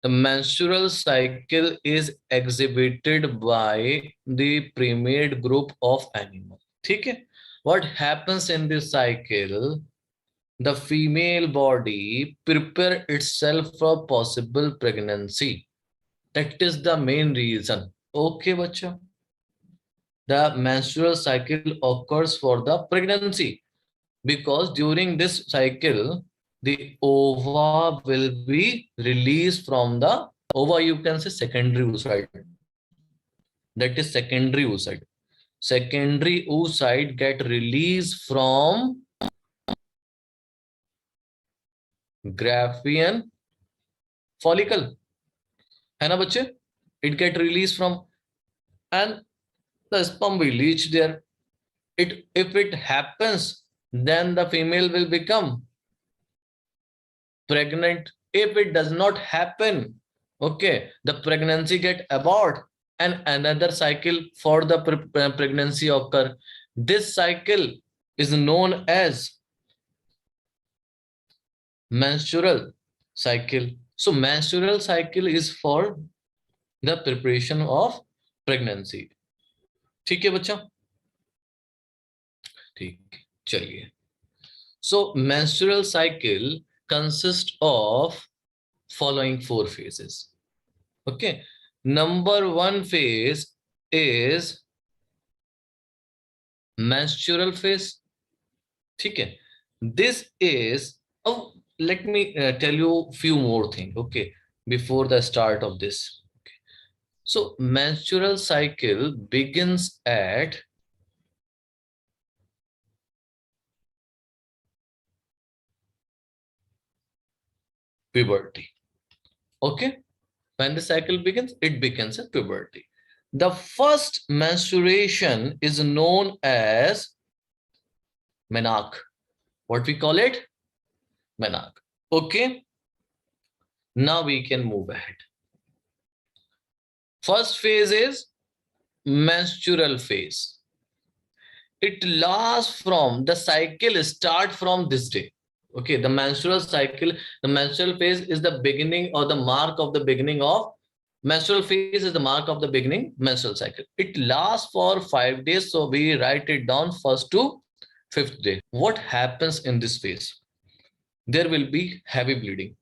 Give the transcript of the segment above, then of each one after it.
the menstrual cycle is exhibited by the primate group of animals. Okay? What happens in this cycle? The female body prepare itself for possible pregnancy. That is the main reason. Okay, bacha. The menstrual cycle occurs for the pregnancy because during this cycle, the ova will be released from the ova. You can say secondary oocyte. That is secondary oocyte. Secondary oocyte get released from Graafian follicle. है ना बच्चे? It get released from, and the sperm will reach there. If it happens, then the female will become pregnant. If it does not happen, okay, the pregnancy get abort and another cycle for the pregnancy occur. This cycle is known as menstrual cycle. So menstrual cycle is for the preparation of pregnancy. ठीक है बच्चा? ठीक, चलिए. So menstrual cycle consists of following 4 phases. Okay. Number 1 phase is menstrual phase. Okay. This is, oh, let me tell you few more things. Okay. Before the start of this. Okay. So menstrual cycle begins at puberty. Okay. When the cycle begins, it begins at puberty. The first menstruation is known as menarche. What we call it? Menarche. Okay. Now we can move ahead. First phase is menstrual phase. It lasts from, the cycle start from this day. Okay, the menstrual cycle, the menstrual phase is the beginning or the mark of the beginning of menstrual phase is the mark of the beginning menstrual cycle. It lasts for 5 days. So we write it down first to 5th day. What happens in this phase? There will be heavy bleeding.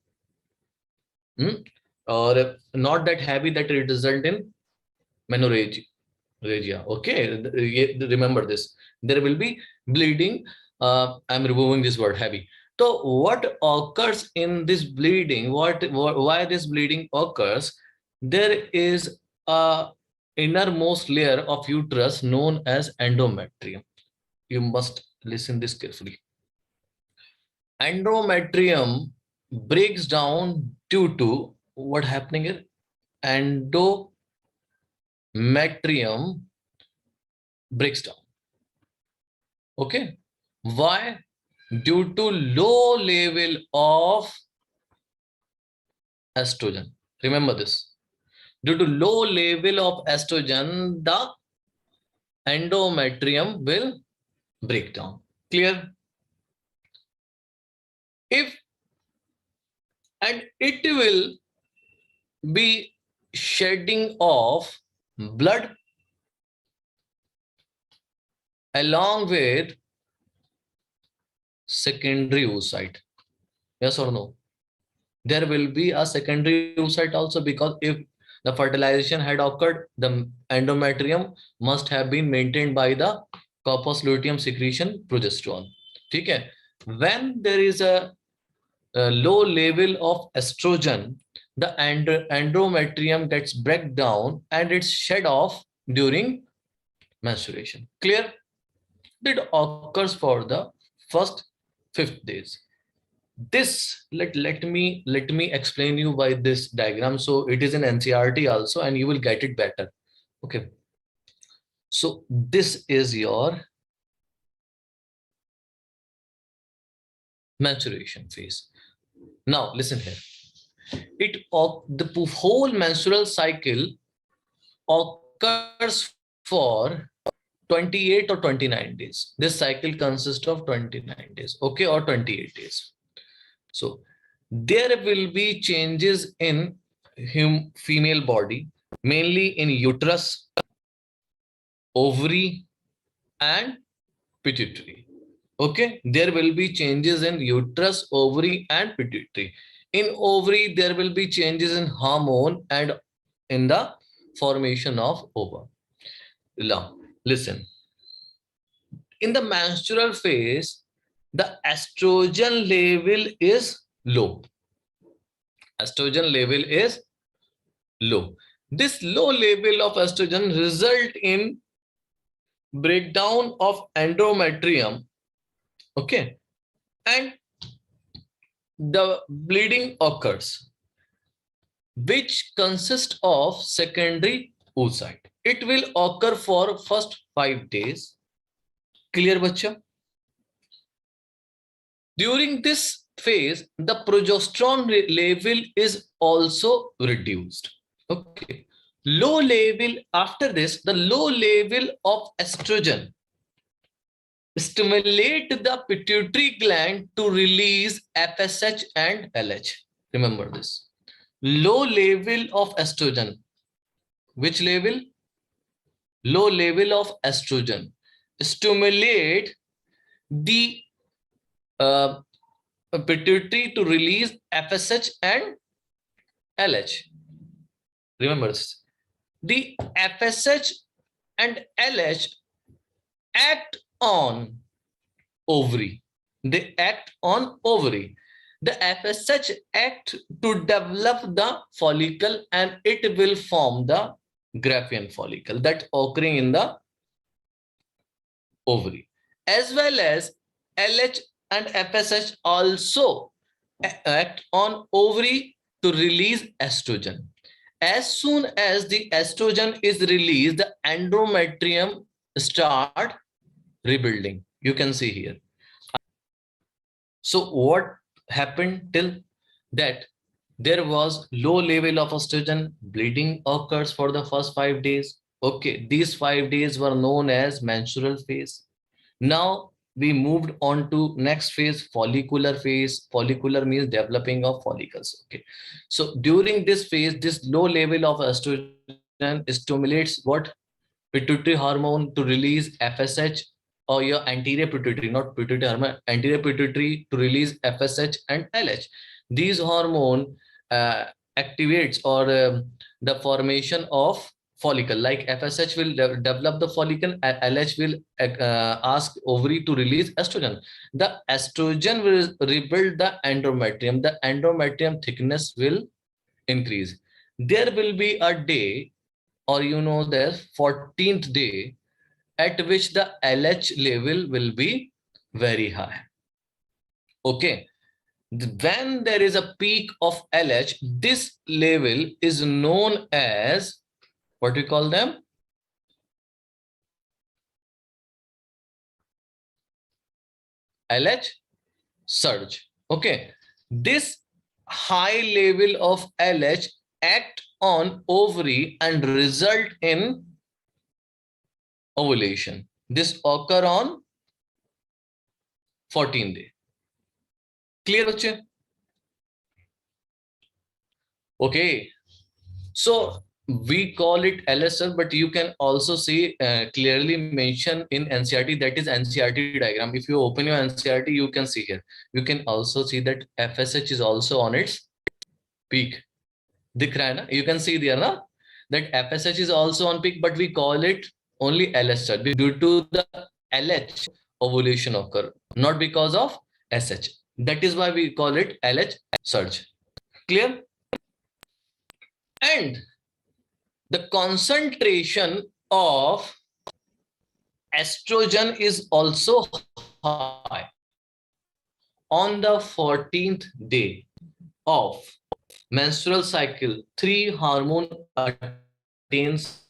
Or not that heavy that it result in menorrhagia. Okay, remember this. There will be bleeding. I'm removing this word heavy. So what occurs in this bleeding? Why this bleeding occurs? There is a innermost layer of uterus known as endometrium. You must listen this carefully. Endometrium breaks down due to what happening here? Endometrium breaks down. Okay. Why? Due to low level of estrogen. Remember this. Due to low level of estrogen, the endometrium will break down. Clear? And it will be shedding of blood along with secondary oocyte. Yes or no? There will be a secondary oocyte also, because if the fertilization had occurred, the endometrium must have been maintained by the corpus luteum secretion progesterone. Okay? When there is a low level of estrogen, the endometrium gets break down and it's shed off during menstruation. Clear? It occurs for the first 5 days. This let me explain you by this diagram. So it is in NCERT also, and you will get it better. Okay. So this is your menstruation phase. Now listen here. The whole menstrual cycle occurs for 28 or 29 days. This cycle consists of 29 days, okay, or 28 days. So there will be changes in female body, mainly in uterus, ovary, and pituitary. Okay, there will be changes in uterus, ovary, and pituitary. In ovary, there will be changes in hormone and in the formation of ova. Now, listen. In the menstrual phase, the estrogen level is low. Estrogen level is low. This low level of estrogen result in breakdown of endometrium. Okay, and the bleeding occurs, which consists of secondary oocyte. It will occur for first 5 days. Clear, bacha? During this phase, the progesterone level is also reduced. Okay. Low level, after this, the low level of estrogen stimulate the pituitary gland to release FSH and LH. Remember this. Low level of estrogen. Which level? Low level of estrogen stimulate the pituitary to release FSH and LH. Remember this. The FSH and LH act on ovary. They act on ovary. The FSH act to develop the follicle and it will form the Graafian follicle that occurring in the ovary. As well as LH and FSH also act on ovary to release estrogen. As soon as the estrogen is released, the endometrium start rebuilding. You can see here. So what happened till that? There was low level of estrogen, bleeding occurs for the first 5 days. Okay, these 5 days were known as menstrual phase. Now we moved on to next phase, follicular phase. Follicular means developing of follicles. Okay, so during this phase, this low level of estrogen stimulates what? Pituitary hormone to release FSH, or your anterior pituitary, not pituitary hormone, anterior pituitary to release FSH and LH. These hormone activates or the formation of follicle. Like FSH will develop the follicle, LH will ask ovary to release estrogen. The estrogen will rebuild the endometrium. The endometrium thickness will increase. There will be a day, or the 14th day, at which the LH level will be very high. Okay. When there is a peak of LH, this level is known as, what we call them? LH surge. Okay. This high level of LH act on ovary and result in ovulation. This occur on 14th day. Clear, bache? Okay. So we call it LSR, but you can also see clearly mentioned in NCERT, that is NCERT diagram. If you open your NCERT, you can see here. You can also see that FSH is also on its peak. Dikh raha hai na? You can see there na? That FSH is also on peak, but we call it only LSR due to the LH ovulation occur, not because of SH. That is why we call it LH surge. Clear? And the concentration of estrogen is also high on the 14th day of menstrual cycle. 3 hormone attains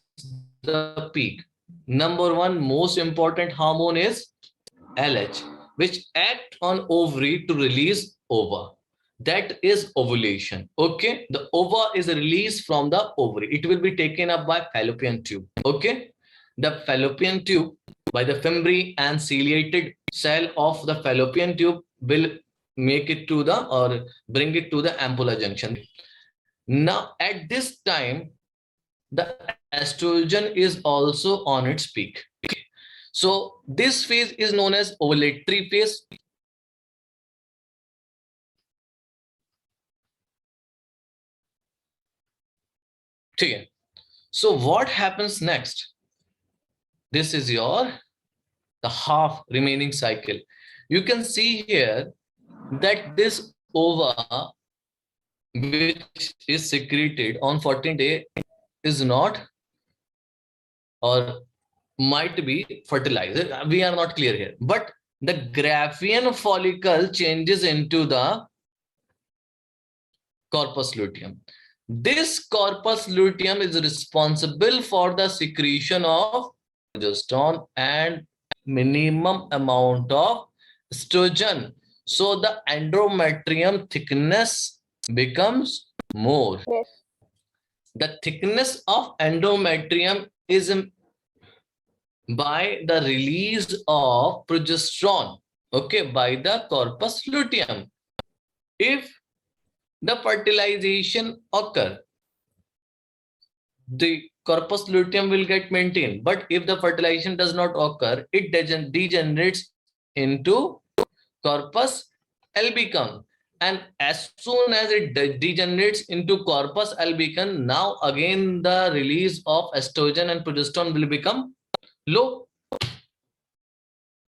the peak. Number 1 most important hormone is LH, which act on ovary to release ova. That is ovulation. Okay, the ova is released from the ovary. It will be taken up by fallopian tube. Okay, the fallopian tube by the fimbriae and ciliated cell of the fallopian tube will make it to the, or bring it to the ampulla junction. Now at this time, the estrogen is also on its peak. So this phase is known as ovulatory phase. Okay. So what happens next? This is your the half remaining cycle. You can see here that this ova which is secreted on 14th day is not or might be fertilized. We are not clear here. But the Graafian follicle changes into the corpus luteum. This corpus luteum is responsible for the secretion of progesterone and minimum amount of estrogen. So the endometrium thickness becomes more. Yes. The thickness of endometrium is by the release of progesterone, okay, by the corpus luteum. If the fertilization occur, the corpus luteum will get maintained. But if the fertilization does not occur, it degenerates into corpus albicans. And as soon as it degenerates into corpus albicans, now again the release of estrogen and progesterone will become low.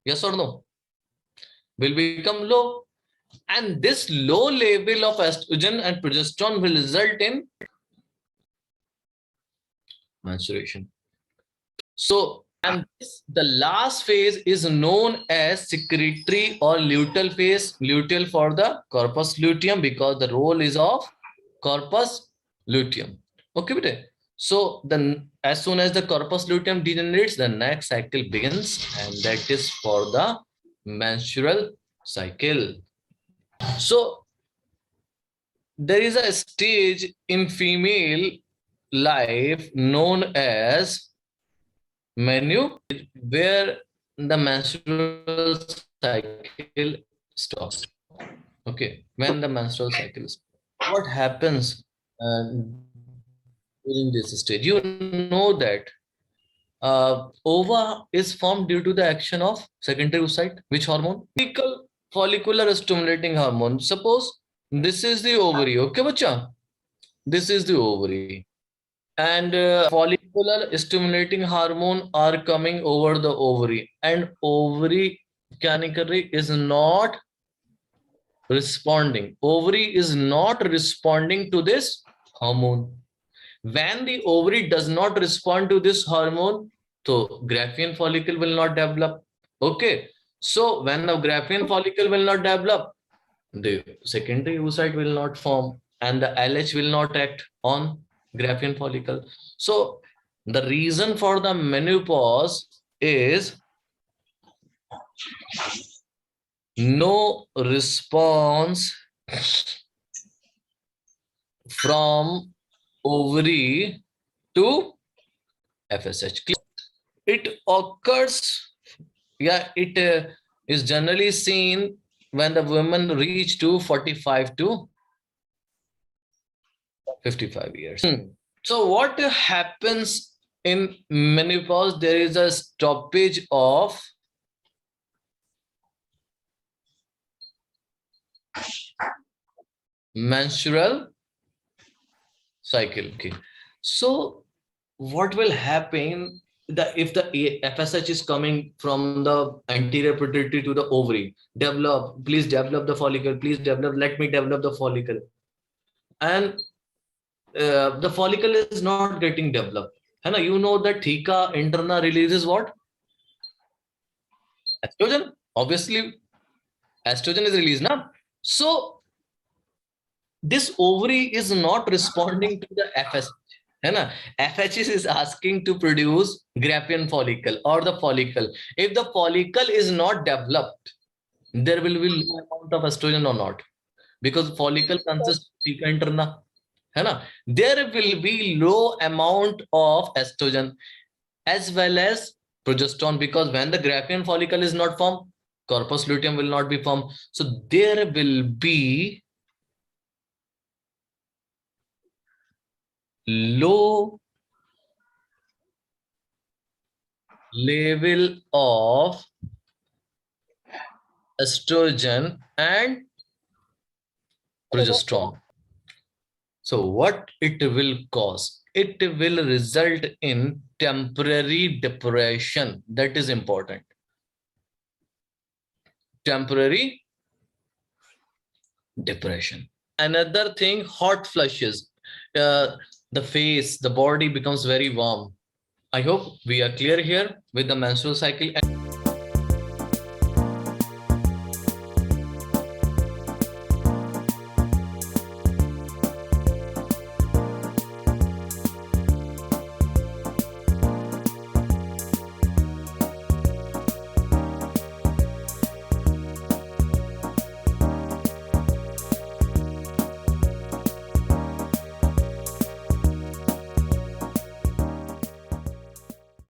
Yes or no? Will become low. And this low level of estrogen and progesterone will result in menstruation. So, and this, the last phase is known as secretory or luteal phase. Luteal for the corpus luteum because the role is of corpus luteum. Okay, bete? So then as soon as the corpus luteum degenerates, the next cycle begins, and that is for the menstrual cycle. So there is a stage in female life known as menu where the menstrual cycle stops. Okay, when the menstrual cycle is, what happens during this stage? You know that ova is formed due to the action of secondary oocyte. Which hormone? Follicular stimulating hormone. Suppose this is the ovary. Okay, bacha. This is the ovary. And follicular stimulating hormone are coming over the ovary, and ovary mechanically is not responding. Ovary is not responding to this hormone. When the ovary does not respond to this hormone, so Graafian follicle will not develop. Okay, so when the Graafian follicle will not develop, the secondary oocyte will not form, and the LH will not act on Graafian follicle. So the reason for the menopause is no response from ovary to FSH. It occurs, yeah, it is generally seen when the women reach to 45 to 55 years. So what happens in menopause? There is a stoppage of menstrual cycle. Okay, so what will happen if the FSH is coming from the anterior pituitary to the ovary? Please develop the follicle, please develop, let me develop the follicle. And the follicle is not getting developed. You know that theca interna releases what? Estrogen. Obviously, estrogen is released now. So this ovary is not responding to the FSH. FHS is asking to produce Graafian follicle or the follicle. If the follicle is not developed, there will be low amount of estrogen or not, because follicle consists of theca interna. There will be low amount of estrogen as well as progesterone, because when the Graafian follicle is not formed, corpus luteum will not be formed. So there will be low level of estrogen and progesterone. So what it will cause? It will result in temporary depression. That is important. Temporary depression. Another thing, hot flushes. The face, the body becomes very warm. I hope we are clear here with the menstrual cycle.